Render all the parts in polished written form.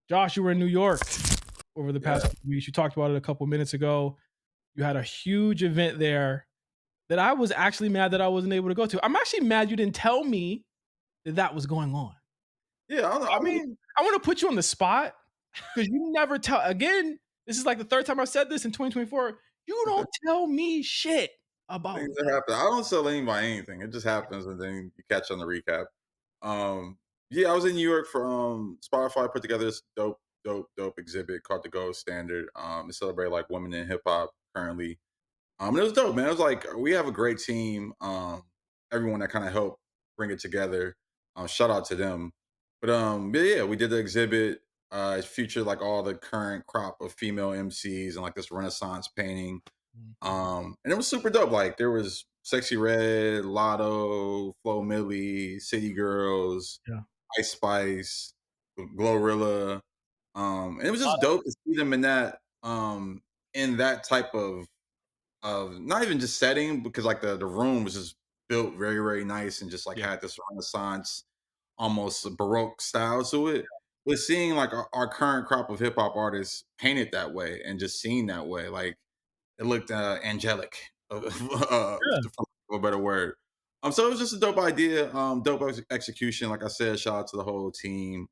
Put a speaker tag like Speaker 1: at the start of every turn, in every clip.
Speaker 1: Josh, you were in New York over the
Speaker 2: Yeah,
Speaker 1: past few weeks. You talked about it a couple minutes ago. You had a huge event there that I was actually mad that I wasn't able to go to. I'm actually mad you didn't tell me that that was going on.
Speaker 2: yeah. I, don't know, I mean,
Speaker 1: I want to put you on the spot because you never tell. Again, this is like the third time I've said this in 2024. You don't tell me shit about
Speaker 2: things that happen. I don't sell anybody anything. It just happens, and then you catch on the recap. Um, yeah, I was in New York for Spotify put together this dope exhibit called the Gold Standard. To celebrate like women in hip hop currently. And it was dope, man. It was like we have a great team. Everyone that kind of helped bring it together. Shout out to them. But yeah, we did the exhibit. It featured like all the current crop of female MCs and like this Renaissance painting.
Speaker 1: it.
Speaker 2: And it was super dope. Like there was Sexy Red, Lotto, Flo Millie, City Girls,
Speaker 1: Yeah.
Speaker 2: Ice Spice, Glorilla. And it was just dope to see them in that type of not even just setting because like the room was just built very nice and just like
Speaker 1: Yeah.
Speaker 2: had this Renaissance almost baroque style to it. But seeing like our current crop of hip hop artists painted that way and just seen that way, like it looked angelic,
Speaker 1: Yeah.
Speaker 2: for a better word. So it was just a dope idea, dope execution. Like I said, shout out to the whole team,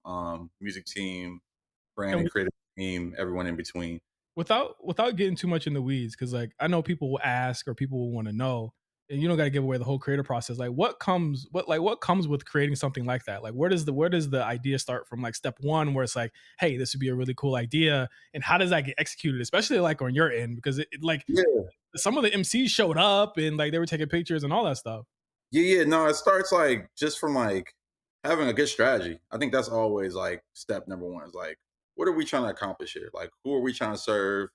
Speaker 2: music team, brand
Speaker 1: And
Speaker 2: and creative team, everyone in between.
Speaker 1: without getting too much in the weeds, because like I know people will ask or people will want to know, and you don't got to give away the whole creative process. Like what comes with creating something like that? Like where does the idea start from? Like step one, where it's like, hey, this would be a really cool idea, and how does that get executed? Especially like on your end, because like
Speaker 2: Yeah.
Speaker 1: some of the MCs showed up and like they were taking pictures and all that stuff.
Speaker 2: Yeah. No, it starts like just from like having a good strategy. I think that's always like step number one is like, what are we trying to accomplish here? Like, who are we trying to serve?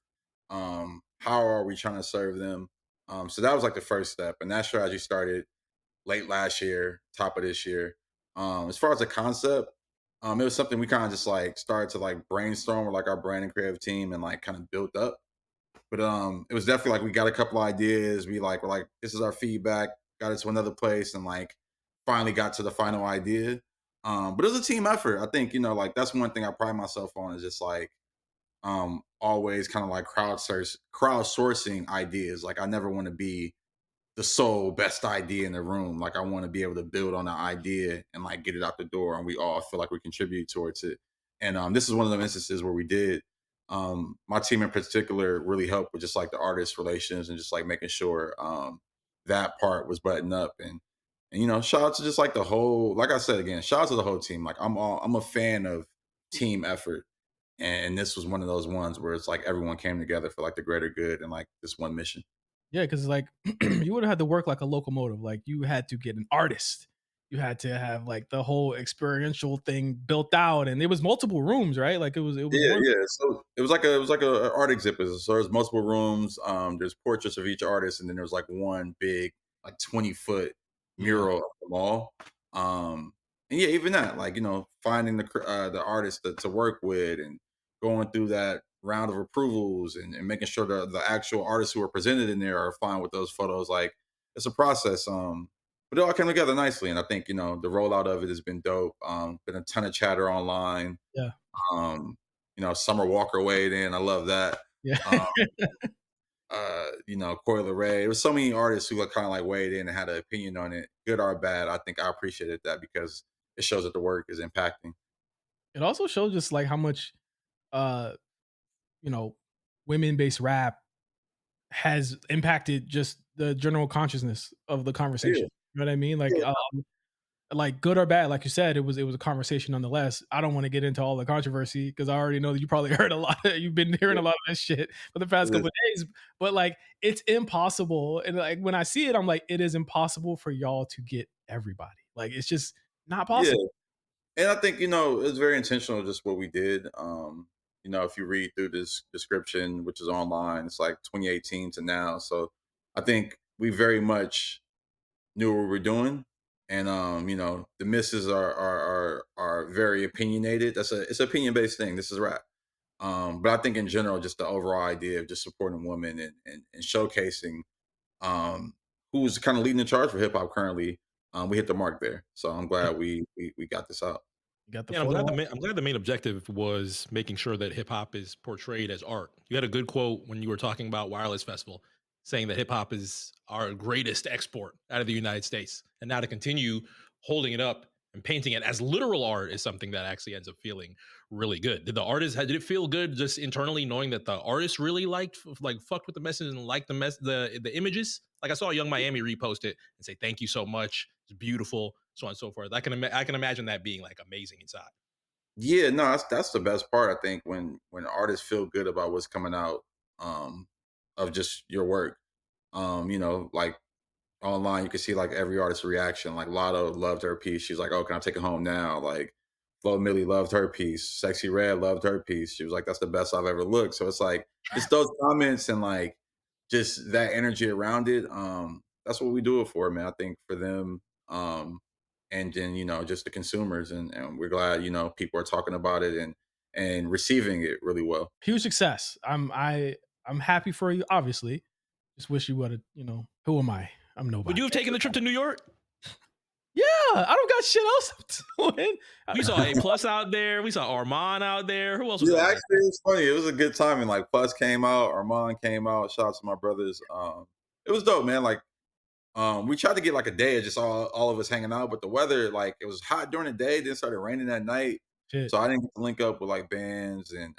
Speaker 2: How are we trying to serve them? So that was like the first step. And that strategy started late last year, top of this year. As far as the concept, it was something we kind of just like started to like brainstorm with like our brand and creative team and like kind of built up. But it was definitely like we got a couple ideas. We're like, this is our feedback, got it to another place and like finally got to the final idea. But it was a team effort. I think, like that's one thing I pride myself on is just like always kind of like crowdsourcing ideas. Like I never want to be the sole best idea in the room. Like I want to be able to build on the idea and like get it out the door, and we all feel like we contribute towards it. And this is one of the instances where we did. My team in particular really helped with just like the artist relations and just like making sure that part was buttoned up. And shout out to just like the whole. Like I said again, shout out to the whole team. Like I'm a fan of team effort. And this was one of those ones where it's like everyone came together for like the greater good and like this one mission.
Speaker 1: Yeah, because like you would have had to work like a locomotive. Like you had to get an artist. You had to have like the whole experiential thing built out, and it was multiple rooms, right? Like it was
Speaker 2: Yeah,
Speaker 1: one.
Speaker 2: yeah. So it was like a art exhibit. So there's multiple rooms. There's portraits of each artist, and then there's like one big, like 20-foot
Speaker 1: Yeah,
Speaker 2: mural of them all. And yeah, even that, like finding the artist to work with and going through that round of approvals and making sure the actual artists who are presented in there are fine with those photos. Like it's a process. But it all came together nicely, and I think the rollout of it has been dope. Been a ton of chatter online.
Speaker 1: yeah,
Speaker 2: um, Summer Walker weighed in. I love that.
Speaker 1: yeah.
Speaker 2: Um, Coil Ray. There was so many artists who kind of like weighed in and had an opinion on it, good or bad. I think I appreciated that because it shows that the work is impacting.
Speaker 1: It also shows just like how much uh you know women based rap has impacted just the general consciousness of the
Speaker 2: Yeah,
Speaker 1: conversation. You know what I mean?
Speaker 2: yeah,
Speaker 1: Like good or bad, like you said, it was a conversation nonetheless. I don't want to get into all the controversy because I already know that you probably heard a lot. You've been hearing
Speaker 2: yeah.
Speaker 1: a lot of that shit for the past couple
Speaker 2: Listen,
Speaker 1: of days. But like, it's impossible, and like when I see it, I'm like, it is impossible for y'all to get everybody. Like, it's just not
Speaker 2: yeah.
Speaker 1: possible.
Speaker 2: And I think it's very intentional just what we did. If you read through this description, which is online, it's like 2018 to now. So I think we very much knew what we were doing. And the misses are very opinionated. It's an opinion based thing. This is rap. But I think in general, just the overall idea of just supporting women and showcasing um who's kind of leading the charge for hip hop currently, we hit the mark there. So I'm glad we got this out.
Speaker 1: You got the
Speaker 3: Yeah,
Speaker 1: photo op.
Speaker 3: I'm glad the main objective was making sure that hip hop is portrayed as art. You had a good quote when you were talking about Wireless Festival, saying that hip hop is our greatest export out of the United States, and now to continue holding it up and painting it as literal art is something that actually ends up feeling really good. Did it feel good just internally knowing that the artist really like fucked with the message and liked the images? Like I saw Young Miami repost it and say thank you so much. It's beautiful, so on and so forth. I can imagine that being like amazing inside.
Speaker 2: Yeah, no, that's the best part. I think when artists feel good about what's coming out, um, of just your work. Like online, you can see like every artist's reaction. Like Lotto loved her piece. She was like, "Oh, can I take it home now?" Like Flo Millie loved her piece. Sexy Red loved her piece. She was like, "That's the best I've ever looked." So it's like just those comments and like just that energy around it. That's what we do it for, man. I think for them, and then just the consumers, and we're glad people are talking about it and receiving it really well.
Speaker 1: Huge success. I'm happy for you. Obviously, just wish you would have. Who am I? I'm
Speaker 3: Would
Speaker 1: nobody.
Speaker 3: you have taken the trip to New York?
Speaker 1: Yeah, I don't got shit else I'm doing.
Speaker 3: We saw A Plus out there. We saw Armand out there. Who else was
Speaker 2: Yeah,
Speaker 3: out there?
Speaker 2: actually, it's funny. It was a good timing. Like Plus came out, Armand came out. Shout out to my brothers. It was dope, man. Like, we tried to get like a day of just all of us hanging out, but the weather, like, it was hot during the day, then started raining at night,
Speaker 1: Shit.
Speaker 2: so I didn't get to link up with like bands and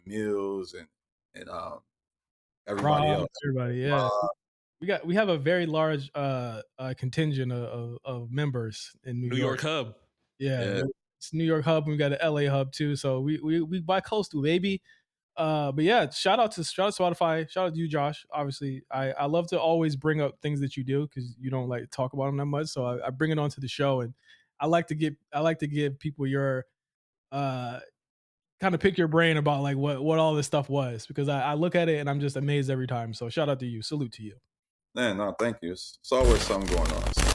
Speaker 2: Mills and everybody
Speaker 1: Rob,
Speaker 2: else.
Speaker 1: everybody, yeah. We have a very large contingent of members in New
Speaker 3: New
Speaker 1: York.
Speaker 3: York Hub.
Speaker 1: Yeah,
Speaker 2: Yeah,
Speaker 1: it's New York hub. We got an LA hub too. So we buy close to baby. But yeah, shout out Spotify. Shout out to you, Josh. Obviously, I love to always bring up things that you do because you don't like to talk about them that much. So I bring it onto the show, and I like to give people your uh kind of pick your brain about like what all this stuff was because I look at it and I'm just amazed every time. So shout out to you. Salute to you.
Speaker 2: man. No, thank you. It's always something going on. So.